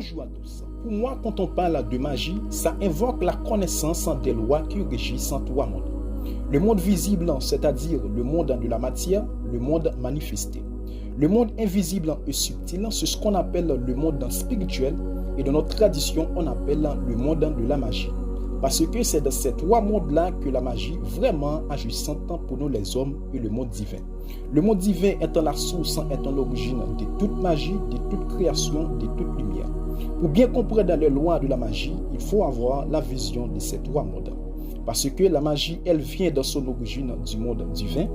Bonjour à tous. Pour moi, quand on parle de magie, ça invoque la connaissance des lois qui régissent trois mondes. Le monde visible, c'est-à-dire le monde de la matière, le monde manifesté. Le monde invisible et subtil, c'est ce qu'on appelle le monde spirituel et dans notre tradition, on appelle le monde de la magie. Parce que c'est dans ces trois mondes-là que la magie vraiment agissante pour nous les hommes et le monde divin. Le monde divin étant la source, étant l'origine de toute magie, de toute création, de toute lumière. Pour bien comprendre les lois de la magie, il faut avoir la vision de ces trois mondes. Parce que la magie, elle vient dans son origine du monde divin.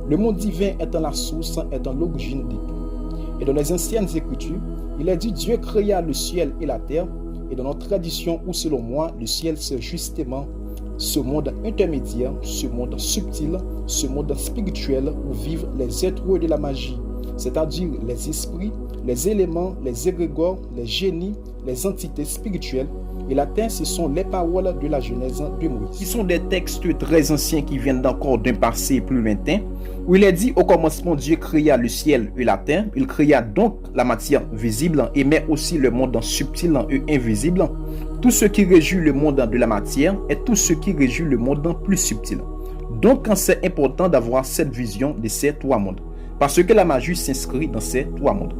Le monde divin étant la source, étant l'origine de tout. Et dans les anciennes écritures, il est dit Dieu créa le ciel et la terre. Et dans notre tradition, ou selon moi, le ciel, c'est justement ce monde intermédiaire, ce monde subtil, ce monde spirituel où vivent les êtres de la magie, c'est-à-dire les esprits, les éléments, les égrégores, les génies, les entités spirituelles. Et la terre, ce sont les paroles de la Genèse de Moïse. Ce sont des textes très anciens qui viennent encore d'un passé plus lointain, où il est dit au commencement Dieu créa le ciel et la terre. Il créa donc la matière visible et mais aussi le monde subtil et invisible. Tout ce qui régit le monde de la matière et tout ce qui régit le monde plus subtil. Donc c'est important d'avoir cette vision de ces trois mondes. Parce que la magie s'inscrit dans ces trois mondes.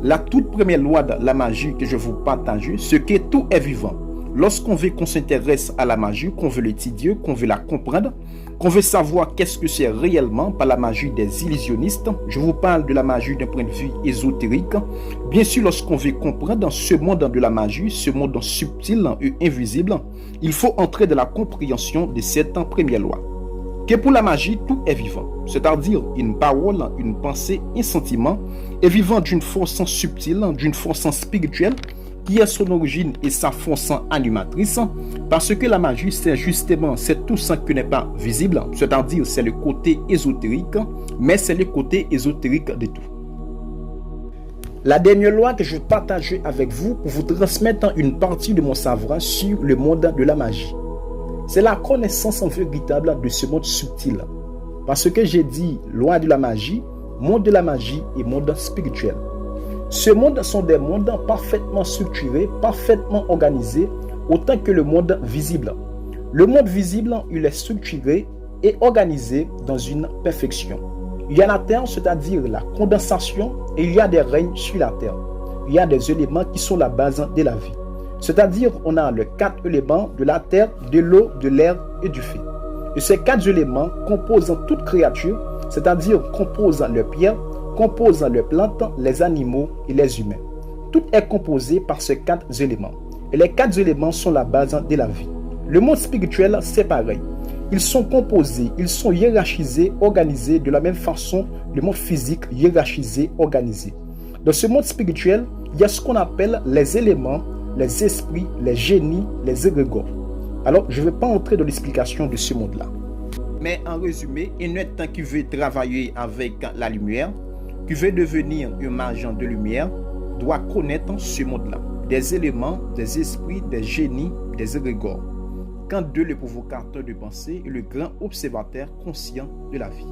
La toute première loi de la magie que je vous partage, c'est que tout est vivant. Lorsqu'on veut qu'on s'intéresse à la magie, qu'on veut l'étudier, qu'on veut la comprendre, qu'on veut savoir qu'est-ce que c'est réellement par la magie des illusionnistes, je vous parle de la magie d'un point de vue ésotérique. Bien sûr, lorsqu'on veut comprendre ce monde de la magie, ce monde subtil et invisible, il faut entrer dans la compréhension de cette première loi. Que pour la magie, tout est vivant, c'est-à-dire une parole, une pensée, un sentiment, est vivant d'une force subtile, d'une force spirituelle, qui a son origine et sa force animatrice, parce que la magie, c'est justement, c'est tout ça qui n'est pas visible, c'est-à-dire c'est le côté ésotérique, mais c'est le côté ésotérique de tout. La dernière loi que je vais partager avec vous pour vous transmettre une partie de mon savoir sur le monde de la magie, c'est la connaissance en véritable de ce monde subtil. Parce que j'ai dit loi de la magie, monde de la magie et monde spirituel. Ce monde sont des mondes parfaitement structurés, parfaitement organisés, autant que le monde visible. Le monde visible, il est structuré et organisé dans une perfection. Il y a la terre, c'est-à-dire la condensation, et il y a des règnes sur la terre. Il y a des éléments qui sont la base de la vie. C'est-à-dire, on a les quatre éléments de la terre, de l'eau, de l'air et du feu. Et ces quatre éléments composent toute créature, c'est-à-dire composent les pierres, composent les plantes, les animaux et les humains. Tout est composé par ces quatre éléments. Et les quatre éléments sont la base de la vie. Le monde spirituel, c'est pareil. Ils sont composés, ils sont hiérarchisés, organisés de la même façon le monde physique hiérarchisé, organisé. Dans ce monde spirituel, il y a ce qu'on appelle les éléments, les esprits, les génies, les égrégores. Alors, je ne vais pas entrer dans l'explication de ce monde-là. Mais en résumé, un être qui veut travailler avec la lumière, qui veut devenir un mage de lumière, doit connaître ce monde-là. Des éléments, des esprits, des génies, des égrégores. Quand Dieu le provocateur de pensée et le grand observateur conscient de la vie.